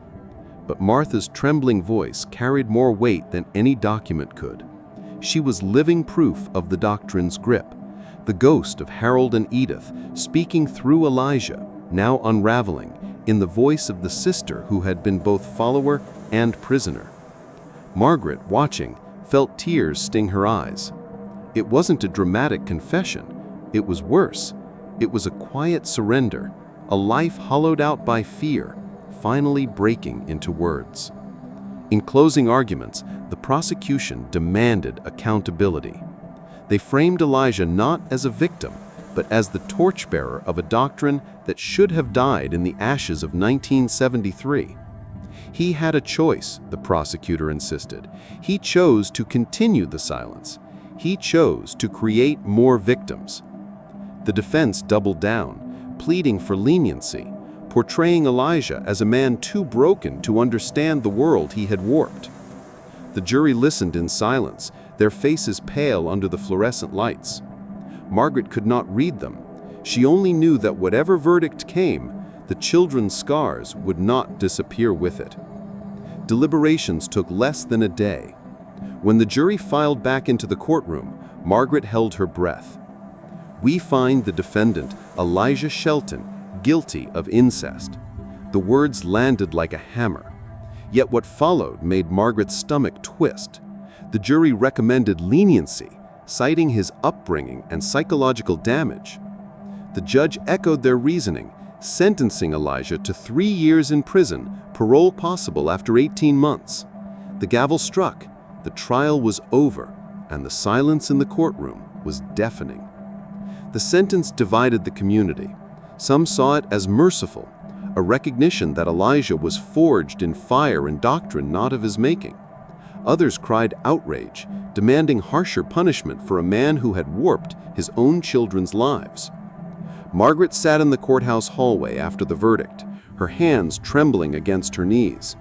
But Martha's trembling voice carried more weight than any document could. She was living proof of the doctrine's grip, the ghost of Harold and Edith speaking through Elijah, now unraveling, in the voice of the sister who had been both follower and prisoner. Margaret, watching, felt tears sting her eyes. It wasn't a dramatic confession. It was worse. It was a quiet surrender, a life hollowed out by fear, finally breaking into words. In closing arguments, the prosecution demanded accountability. They framed Elijah not as a victim, but as the torchbearer of a doctrine that should have died in the ashes of 1973. He had a choice, the prosecutor insisted. He chose to continue the silence. He chose to create more victims. The defense doubled down, pleading for leniency, portraying Elijah as a man too broken to understand the world he had warped. The jury listened in silence, their faces pale under the fluorescent lights. Margaret could not read them. She only knew that whatever verdict came, the children's scars would not disappear with it. Deliberations took less than a day. When the jury filed back into the courtroom, Margaret held her breath. "We find the defendant, Elijah Shelton, guilty of incest." The words landed like a hammer. Yet what followed made Margaret's stomach twist. The jury recommended leniency, citing his upbringing and psychological damage. The judge echoed their reasoning, sentencing Elijah to 3 years in prison, parole possible after 18 months. The gavel struck, the trial was over, and the silence in the courtroom was deafening. The sentence divided the community. Some saw it as merciful, a recognition that Elijah was forged in fire and doctrine not of his making. Others cried outrage, demanding harsher punishment for a man who had warped his own children's lives. Margaret sat in the courthouse hallway after the verdict, her hands trembling against her knees.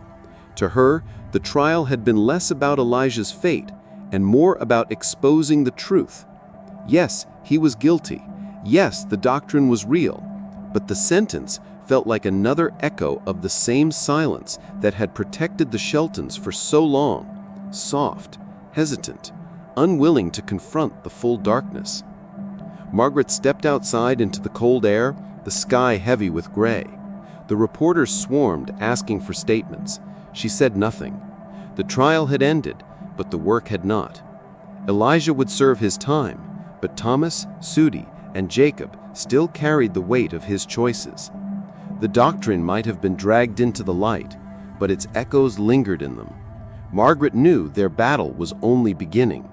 To her, the trial had been less about Elijah's fate and more about exposing the truth. Yes, he was guilty. Yes, the doctrine was real. But the sentence felt like another echo of the same silence that had protected the Sheltons for so long, soft, hesitant, unwilling to confront the full darkness. Margaret stepped outside into the cold air, the sky heavy with gray. The reporters swarmed, asking for statements. She said nothing. The trial had ended, but the work had not. Elijah would serve his time, but Thomas, Sudi, and Jacob still carried the weight of his choices. The doctrine might have been dragged into the light, but its echoes lingered in them. Margaret knew their battle was only beginning.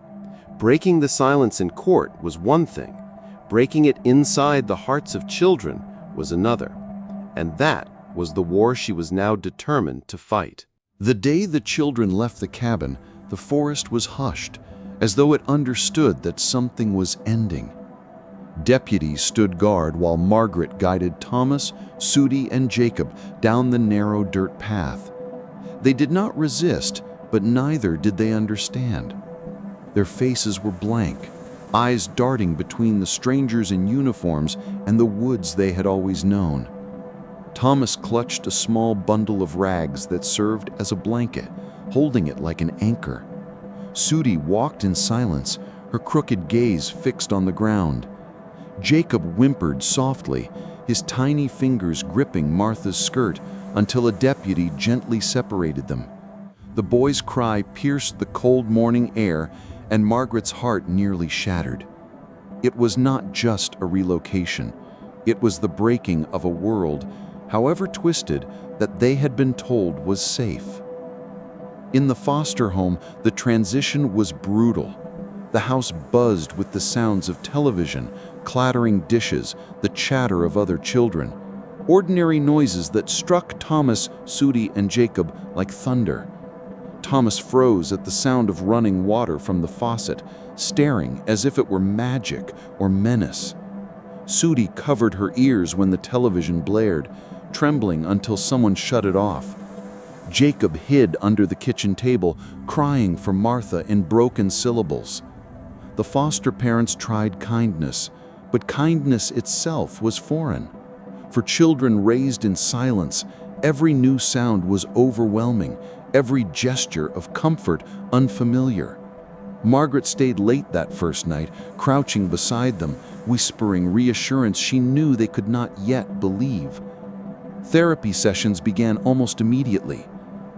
Breaking the silence in court was one thing. Breaking it inside the hearts of children was another. And that was the war she was now determined to fight. The day the children left the cabin, the forest was hushed, as though it understood that something was ending. Deputies stood guard while Margaret guided Thomas, Sudi, and Jacob down the narrow dirt path. They did not resist, but neither did they understand. Their faces were blank, eyes darting between the strangers in uniforms and the woods they had always known. Thomas clutched a small bundle of rags that served as a blanket, holding it like an anchor. Sudi walked in silence, her crooked gaze fixed on the ground. Jacob whimpered softly, his tiny fingers gripping Martha's skirt until a deputy gently separated them. The boy's cry pierced the cold morning air, and Margaret's heart nearly shattered. It was not just a relocation. It was the breaking of a world, however twisted, that they had been told was safe. In the foster home, the transition was brutal. The house buzzed with the sounds of television, clattering dishes, the chatter of other children. Ordinary noises that struck Thomas, Sudi, and Jacob like thunder. Thomas froze at the sound of running water from the faucet, staring as if it were magic or menace. Sudi covered her ears when the television blared, trembling until someone shut it off. Jacob hid under the kitchen table, crying for Martha in broken syllables. The foster parents tried kindness, but kindness itself was foreign. For children raised in silence, every new sound was overwhelming, every gesture of comfort unfamiliar. Margaret stayed late that first night, crouching beside them, whispering reassurance she knew they could not yet believe. Therapy sessions began almost immediately.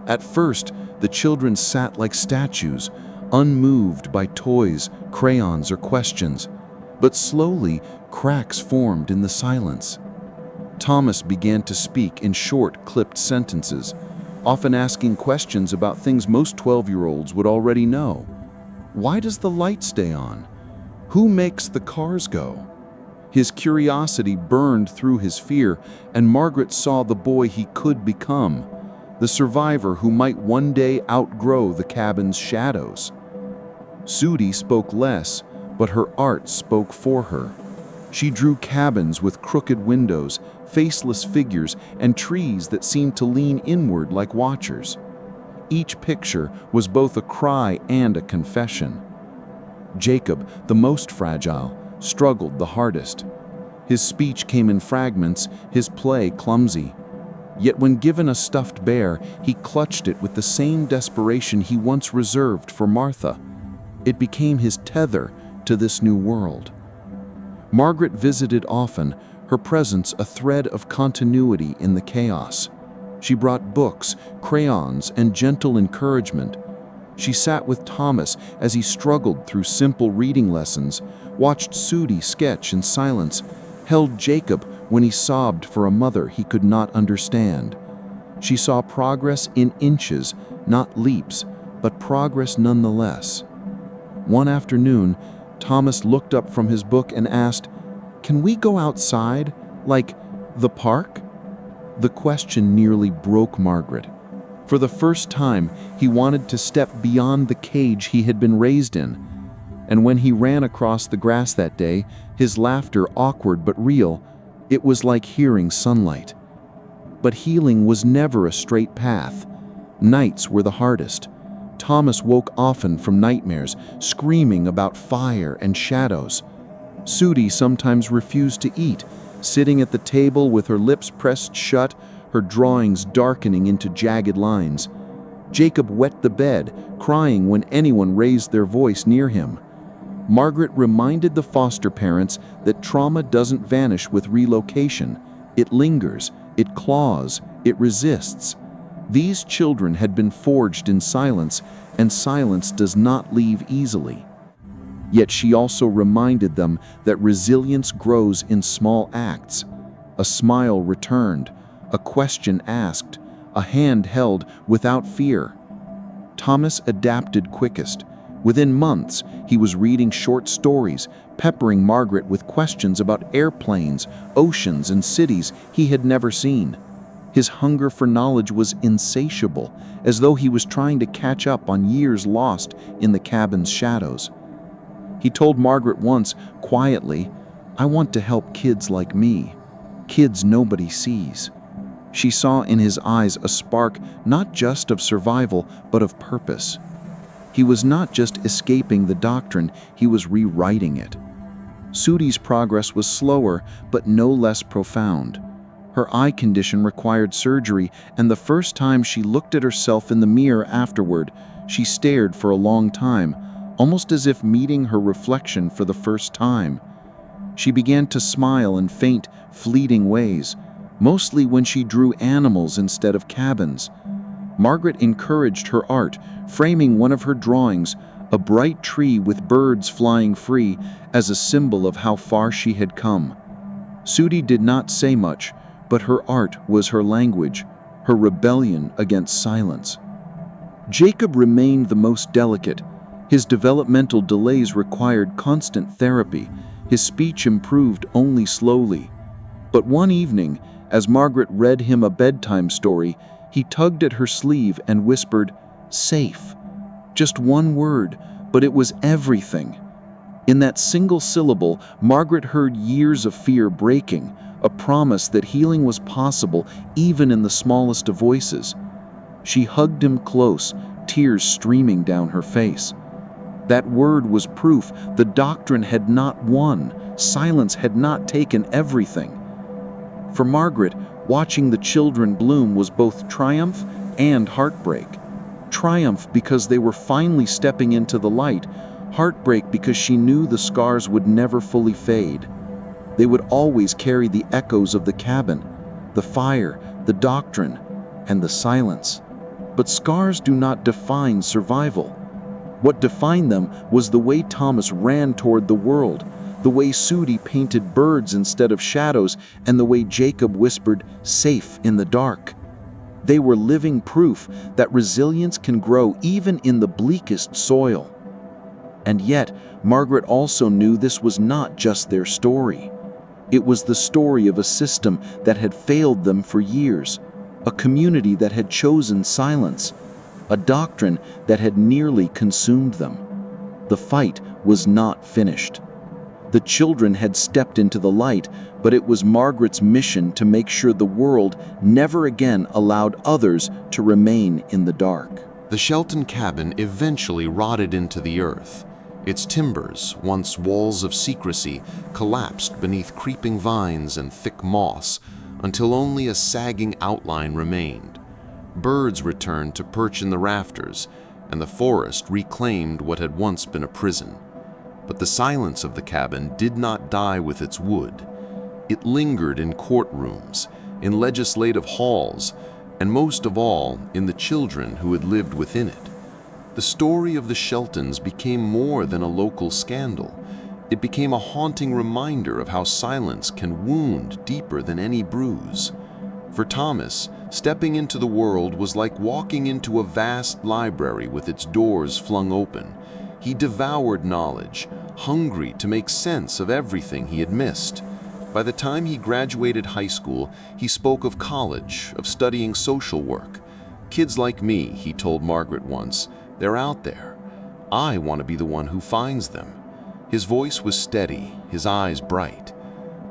At first, the children sat like statues, unmoved by toys, crayons, or questions. But slowly, cracks formed in the silence. Thomas began to speak in short, clipped sentences, often asking questions about things most 12-year-olds would already know. Why does the light stay on? Who makes the cars go? His curiosity burned through his fear, and Margaret saw the boy he could become, the survivor who might one day outgrow the cabin's shadows. Sudi spoke less, but her art spoke for her. She drew cabins with crooked windows, faceless figures, and trees that seemed to lean inward like watchers. Each picture was both a cry and a confession. Jacob, the most fragile, struggled the hardest. His speech came in fragments, his play clumsy. Yet when given a stuffed bear, he clutched it with the same desperation he once reserved for Martha. It became his tether to this new world. Margaret visited often, her presence a thread of continuity in the chaos. She brought books, crayons, and gentle encouragement. She sat with Thomas as he struggled through simple reading lessons, watched Sudi sketch in silence, held Jacob when he sobbed for a mother he could not understand. She saw progress in inches, not leaps, but progress nonetheless. One afternoon, Thomas looked up from his book and asked, "Can we go outside, like the park?" The question nearly broke Margaret. For the first time, he wanted to step beyond the cage he had been raised in. And when he ran across the grass that day, his laughter awkward but real, it was like hearing sunlight. But healing was never a straight path. Nights were the hardest. Thomas woke often from nightmares, screaming about fire and shadows. Sudi sometimes refused to eat, sitting at the table with her lips pressed shut, her drawings darkening into jagged lines. Jacob wet the bed, crying when anyone raised their voice near him. Margaret reminded the foster parents that trauma doesn't vanish with relocation. It lingers, it claws, it resists. These children had been forged in silence, and silence does not leave easily. Yet she also reminded them that resilience grows in small acts. A smile returned, a question asked, a hand held without fear. Thomas adapted quickest. Within months, he was reading short stories, peppering Margaret with questions about airplanes, oceans, and cities he had never seen. His hunger for knowledge was insatiable, as though he was trying to catch up on years lost in the cabin's shadows. He told Margaret once, quietly, "I want to help kids like me, kids nobody sees." She saw in his eyes a spark not just of survival, but of purpose. He was not just escaping the doctrine, he was rewriting it. Sudi's progress was slower, but no less profound. Her eye condition required surgery, and the first time she looked at herself in the mirror afterward, she stared for a long time, almost as if meeting her reflection for the first time. She began to smile in faint, fleeting ways, mostly when she drew animals instead of cabins. Margaret encouraged her art, framing one of her drawings, a bright tree with birds flying free, as a symbol of how far she had come. Sudi did not say much, but her art was her language, her rebellion against silence. Jacob remained the most delicate. His developmental delays required constant therapy. His speech improved only slowly. But one evening, as Margaret read him a bedtime story, he tugged at her sleeve and whispered, "Safe." Just one word, but it was everything. In that single syllable, Margaret heard years of fear breaking, a promise that healing was possible even in the smallest of voices. She hugged him close, tears streaming down her face. That word was proof the doctrine had not won, silence had not taken everything. For Margaret, watching the children bloom was both triumph and heartbreak. Triumph because they were finally stepping into the light, heartbreak because she knew the scars would never fully fade. They would always carry the echoes of the cabin, the fire, the doctrine, and the silence. But scars do not define survival. What defined them was the way Thomas ran toward the world, the way Sudi painted birds instead of shadows, and the way Jacob whispered, "safe in the dark." They were living proof that resilience can grow even in the bleakest soil. And yet, Margaret also knew this was not just their story. It was the story of a system that had failed them for years, a community that had chosen silence, a doctrine that had nearly consumed them. The fight was not finished. The children had stepped into the light, but it was Margaret's mission to make sure the world never again allowed others to remain in the dark. The Shelton cabin eventually rotted into the earth. Its timbers, once walls of secrecy, collapsed beneath creeping vines and thick moss until only a sagging outline remained. Birds returned to perch in the rafters, and the forest reclaimed what had once been a prison. But the silence of the cabin did not die with its wood. It lingered in courtrooms, in legislative halls, and most of all, in the children who had lived within it. The story of the Sheltons became more than a local scandal. It became a haunting reminder of how silence can wound deeper than any bruise. For Thomas, stepping into the world was like walking into a vast library with its doors flung open. He devoured knowledge, hungry to make sense of everything he had missed. By the time he graduated high school, he spoke of college, of studying social work. "Kids like me," he told Margaret once, "they're out there. I want to be the one who finds them." His voice was steady, his eyes bright.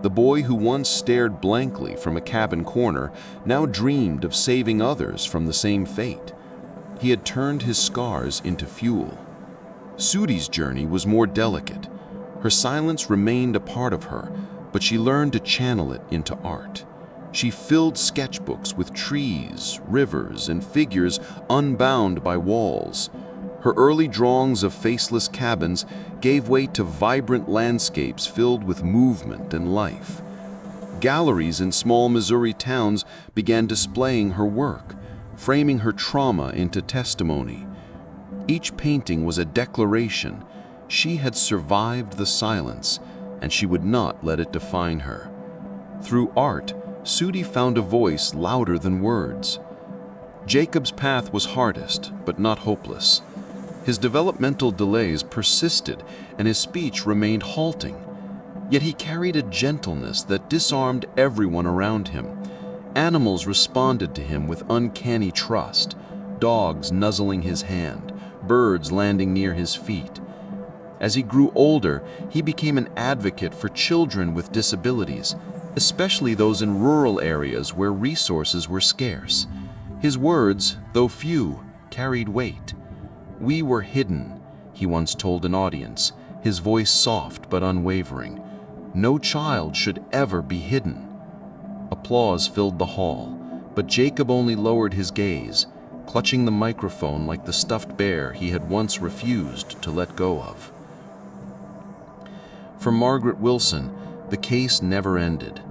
The boy who once stared blankly from a cabin corner now dreamed of saving others from the same fate. He had turned his scars into fuel. Sudi's journey was more delicate. Her silence remained a part of her, but she learned to channel it into art. She filled sketchbooks with trees, rivers, and figures unbound by walls. Her early drawings of faceless cabins gave way to vibrant landscapes filled with movement and life. Galleries in small Missouri towns began displaying her work, framing her trauma into testimony. Each painting was a declaration. She had survived the silence, and she would not let it define her. Through art, Sudi found a voice louder than words. Jacob's path was hardest, but not hopeless. His developmental delays persisted, and his speech remained halting. Yet he carried a gentleness that disarmed everyone around him. Animals responded to him with uncanny trust, dogs nuzzling his hand, birds landing near his feet. As he grew older, he became an advocate for children with disabilities, especially those in rural areas where resources were scarce. His words, though few, carried weight. "We were hidden," he once told an audience, his voice soft but unwavering. "No child should ever be hidden." Applause filled the hall, but Jacob only lowered his gaze, clutching the microphone like the stuffed bear he had once refused to let go of. For Margaret Wilson, the case never ended.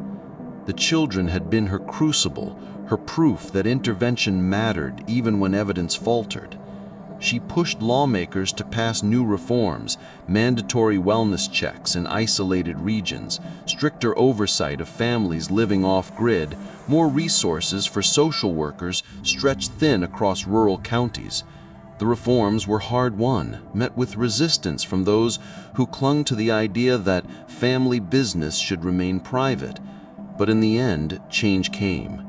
The children had been her crucible, her proof that intervention mattered even when evidence faltered. She pushed lawmakers to pass new reforms, mandatory wellness checks in isolated regions, stricter oversight of families living off-grid, more resources for social workers stretched thin across rural counties. The reforms were hard-won, met with resistance from those who clung to the idea that family business should remain private. But in the end, change came.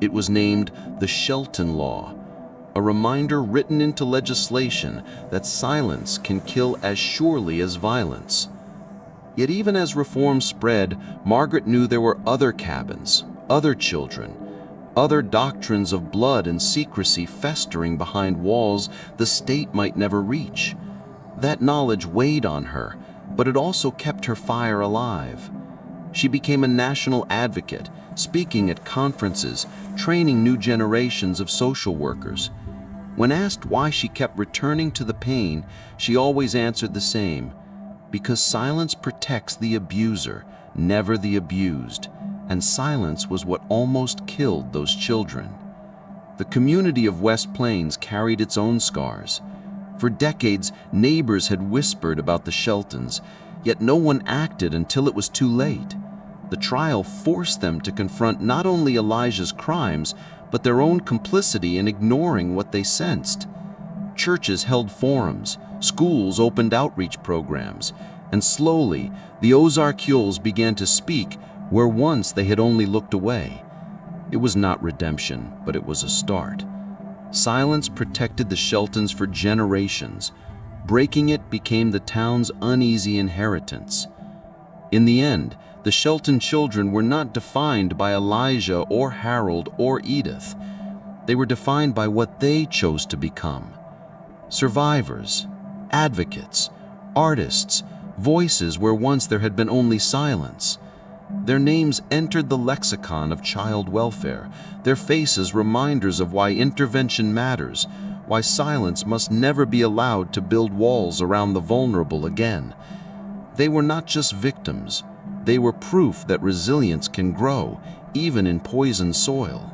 It was named the Shelton Law, a reminder written into legislation that silence can kill as surely as violence. Yet even as reform spread, Margaret knew there were other cabins, other children, other doctrines of blood and secrecy festering behind walls the state might never reach. That knowledge weighed on her, but it also kept her fire alive. She became a national advocate, speaking at conferences, training new generations of social workers. When asked why she kept returning to the pain, she always answered the same: because silence protects the abuser, never the abused, and silence was what almost killed those children. The community of West Plains carried its own scars. For decades, neighbors had whispered about the Sheltons, yet no one acted until it was too late. The trial forced them to confront not only Elijah's crimes, but their own complicity in ignoring what they sensed. Churches held forums, schools opened outreach programs, and slowly the Ozark Hills began to speak where once they had only looked away. It was not redemption, but it was a start. Silence protected the Sheltons for generations. Breaking it became the town's uneasy inheritance. In the end, the Shelton children were not defined by Elijah or Harold or Edith. They were defined by what they chose to become. Survivors, advocates, artists, voices where once there had been only silence. Their names entered the lexicon of child welfare, their faces reminders of why intervention matters, why silence must never be allowed to build walls around the vulnerable again. They were not just victims, they were proof that resilience can grow, even in poisoned soil.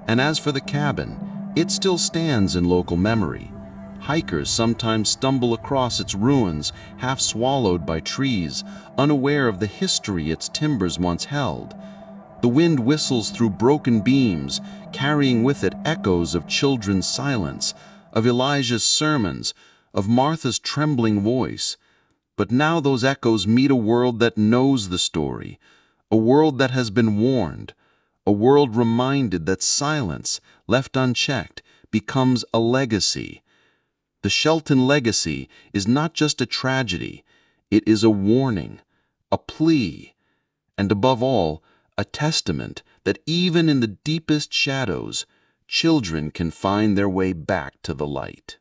And as for the cabin, it still stands in local memory. Hikers sometimes stumble across its ruins, half swallowed by trees, unaware of the history its timbers once held. The wind whistles through broken beams, carrying with it echoes of children's silence, of Elijah's sermons, of Martha's trembling voice. But now those echoes meet a world that knows the story, a world that has been warned, a world reminded that silence, left unchecked, becomes a legacy. The Shelton legacy is not just a tragedy, it is a warning, a plea, and above all, a testament that even in the deepest shadows, children can find their way back to the light.